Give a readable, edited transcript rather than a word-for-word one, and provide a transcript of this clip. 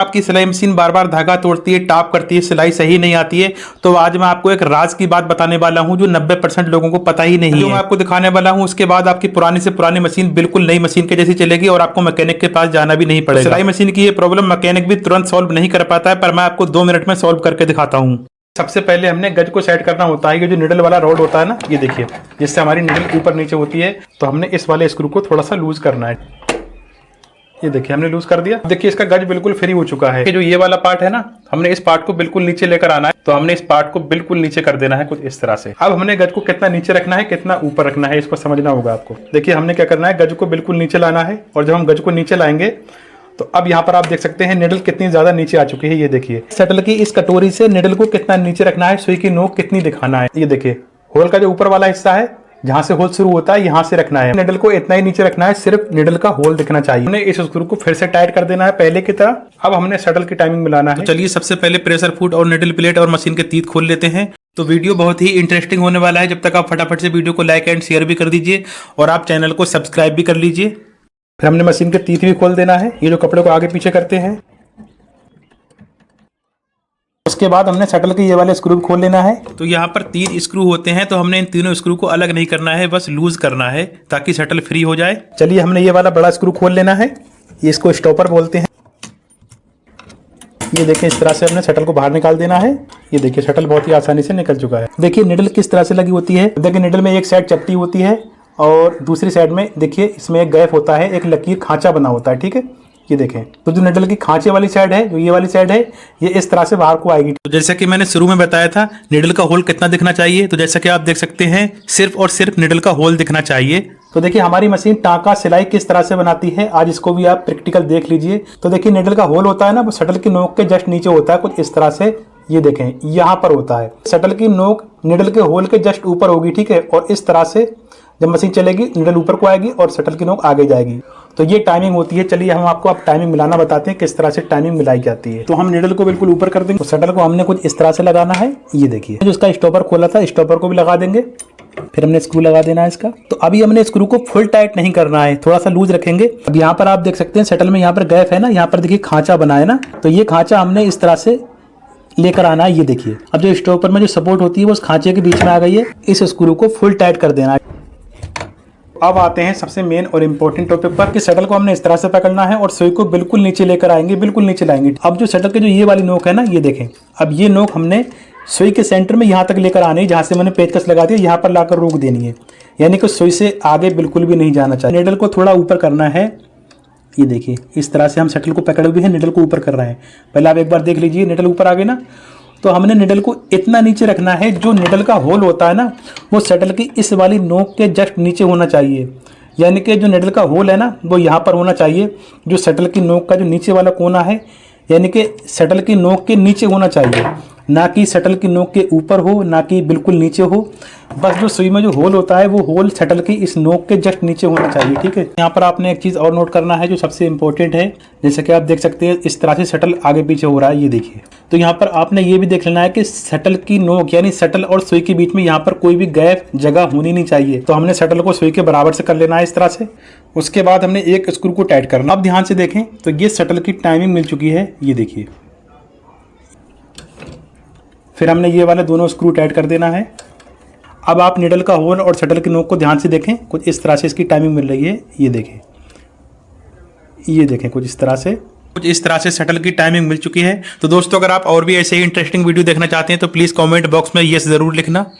आपकी सिलाई मशीन बार बार धागा तोड़ती है, टाप करती है, सिलाई सही नहीं आती है, तो आज मैं आपको एक राज की बात बताने वाला हूं जो 90% लोगों को पता ही नहीं है। जो मैं आपको दिखाने वाला हूं उसके बाद आपकी पुरानी से पुरानी मशीन बिल्कुल नई मशीन के जैसी चलेगी और आपको मैकेनिक के पास जाना भी नहीं पड़ेगा। सिलाई मशीन की ये प्रॉब्लम मैकेनिक भी तुरंत सॉल्व नहीं कर पाता है, पर मैं आपको 2 मिनट में सॉल्व करके दिखाता हूँ। सबसे पहले हमने गज को सेट करना होता है। ये जो निडल वाला रॉड होता है ना, ये देखिए, जिससे हमारी निडल ऊपर नीचे होती है, तो हमने इस वाले स्क्रू को थोड़ा सा लूज करना है। ये देखिए हमने लूज कर दिया। देखिए इसका गज बिल्कुल फ्री हो चुका है। जो ये वाला पार्ट है ना, हमने इस पार्ट को बिल्कुल नीचे लेकर आना है, तो हमने इस पार्ट को बिल्कुल नीचे कर देना है कुछ इस तरह से। अब हमने गज को कितना नीचे रखना है, कितना ऊपर रखना है, इसको समझना होगा आपको। देखिए हमने क्या करना है, गज को बिल्कुल नीचे लाना है, और जब हम गज को नीचे लाएंगे तो अब यहाँ पर आप देख सकते हैं निडल कितनी ज्यादा नीचे आ चुकी है। ये देखिए शटल की इस कटोरी से निडल को कितना नीचे रखना है, सुई की नोक कितनी दिखाना है। ये देखिए होल का जो ऊपर वाला हिस्सा है, जहां से होल शुरू होता है, यहां से रखना है। निडल को इतना ही नीचे रखना है, सिर्फ निडल का होल दिखना चाहिए। हमने इस स्क्रू को फिर से टाइट कर देना है पहले की तरह। अब हमने शटल की टाइमिंग मिलाना है। तो चलिए सबसे पहले प्रेशर फुट और निडल प्लेट और मशीन के तीत खोल लेते हैं। तो वीडियो बहुत ही इंटरेस्टिंग होने वाला है। जब तक आप फटाफट से वीडियो को लाइक एंड शेयर भी कर दीजिए और आप चैनल को सब्सक्राइब भी कर लीजिए। फिर हमने मशीन के तीत भी खोल देना है, ये जो कपड़े को आगे पीछे करते हैं। उसके बाद हमने शटल के ये वाले स्क्रू खोल लेना है। तो यहाँ पर 3 स्क्रू होते हैं, तो हमने इन तीनों स्क्रू को अलग नहीं करना है, बस लूज करना है ताकि शटल फ्री हो जाए। चलिए हमने ये वाला बड़ा स्क्रू खोल लेना है, ये इसको स्टॉपर बोलते हैं। ये देखिए इस तरह से हमने शटल को बाहर निकाल देना है। ये देखिए शटल बहुत ही आसानी से निकल चुका है। देखिए निडल किस तरह से लगी होती है। देखिए निडल में एक साइड चपटी होती है और दूसरी साइड में देखिए इसमें एक गैप होता है, एक लकीर खांचा बना होता है, ठीक है। ये देखें, तो जो निडल की खांचे वाली साइड है, जो ये वाली साइड है, ये इस तरह से बाहर को आएगी। तो जैसा कि मैंने शुरू में बताया था, निडल का होल कितना दिखना चाहिए, तो जैसा कि आप देख सकते हैं सिर्फ और सिर्फ निडल का होल दिखना चाहिए। तो देखिए हमारी मशीन टाँका सिलाई किस तरह से बनाती है, आज इसको भी आप प्रैक्टिकल देख लीजिए। तो देखिए निडल का होल होता है ना, वो शटल की नोक के जस्ट नीचे होता है, कुछ इस तरह से। ये देखें यहाँ पर होता है, शटल की नोक निडल के होल के जस्ट ऊपर होगी, ठीक है। और इस तरह से जब मशीन चलेगी निडल ऊपर को आएगी और शटल की नोक आगे जाएगी। तो ये टाइमिंग होती है। चलिए हम आपको अब टाइमिंग मिलाना बताते हैं, किस तरह से टाइमिंग मिलाई जाती है। तो हम निडल को बिल्कुल ऊपर कर देंगे, तो शटल को हमने कुछ इस तरह से लगाना है। ये देखिए जो इसका स्टॉपर खोला था, स्टॉपर को भी लगा देंगे, फिर हमने स्क्रू लगा देना है इसका। तो अभी हमने स्क्रू को फुल टाइट नहीं करना है, थोड़ा सा लूज रखेंगे। अब यहाँ पर आप देख सकते हैं शटल में यहाँ पर गैप है ना, यहाँ पर देखिए खांचा बना है ना, तो ये खांचा हमने इस तरह से लेकर आना है। ये देखिए अब जो स्टॉपर में जो सपोर्ट होती है वो उस खांचे के बीच में आ गई है। इस स्क्रू को फुल टाइट कर देना है। अब आते हैं सबसे मेन और इम्पोर्टेंट टॉपिक पर कि शटल को हमने इस तरह से पकड़ना है और सुई को बिल्कुल नीचे लेकर आएंगे, बिल्कुल नीचे लाएंगे। अब जो शटल के जो ये वाली नोक है ना, ये देखें, अब ये नोक हमने सुई के सेंटर में यहाँ तक लेकर आनी है, जहाँ से मैंने पेचकस लगा दिया, यहाँ पर लाकर रोक देनी है। यानी कि सुई से आगे बिल्कुल भी नहीं जाना चाहिए। निडल को थोड़ा ऊपर करना है। ये देखिए इस तरह से हम शटल को पकड़े हुए हैं, निडल को ऊपर कर रहे हैं। पहले आप एक बार देख लीजिए, निडल ऊपर आ गए ना, तो हमने निडल को इतना नीचे रखना है, जो निडल का होल होता है ना, वो शटल की इस वाली नोक के जस्ट नीचे होना चाहिए। यानी कि जो निडल का होल है ना, वो यहाँ पर होना चाहिए। जो शटल की नोक का जो नीचे वाला कोना है, यानी कि शटल की नोक के नीचे होना चाहिए, ना कि शटल की नोक के ऊपर हो, ना कि बिल्कुल नीचे हो। बस जो सुई में जो होल होता है, वो होल शटल की इस नोक के जस्ट नीचे होना चाहिए, ठीक है। यहाँ पर आपने एक चीज़ और नोट करना है जो सबसे इंपॉर्टेंट है। जैसे कि आप देख सकते हैं इस तरह से शटल आगे पीछे हो रहा है, ये देखिए। तो यहाँ पर आपने ये भी देख लेना है कि शटल की नोक यानी शटल और सुई के बीच में यहाँ पर कोई भी गैप जगह होनी नहीं चाहिए। तो हमने शटल को सुई के बराबर से कर लेना है इस तरह से। उसके बाद हमने एक स्क्रू को टाइट करना। अब ध्यान से देखें तो ये शटल की टाइमिंग मिल चुकी है, ये देखिए। फिर हमने ये वाले दोनों स्क्रू टाइट कर देना है। अब आप निडल का होल और शटल की नोक को ध्यान से देखें, कुछ इस तरह से इसकी टाइमिंग मिल रही है। ये देखें, ये देखें, कुछ इस तरह से शटल की टाइमिंग मिल चुकी है। तो दोस्तों अगर आप और भी ऐसे ही इंटरेस्टिंग वीडियो देखना चाहते हैं तो प्लीज़ कमेंट बॉक्स में यस ज़रूर लिखना।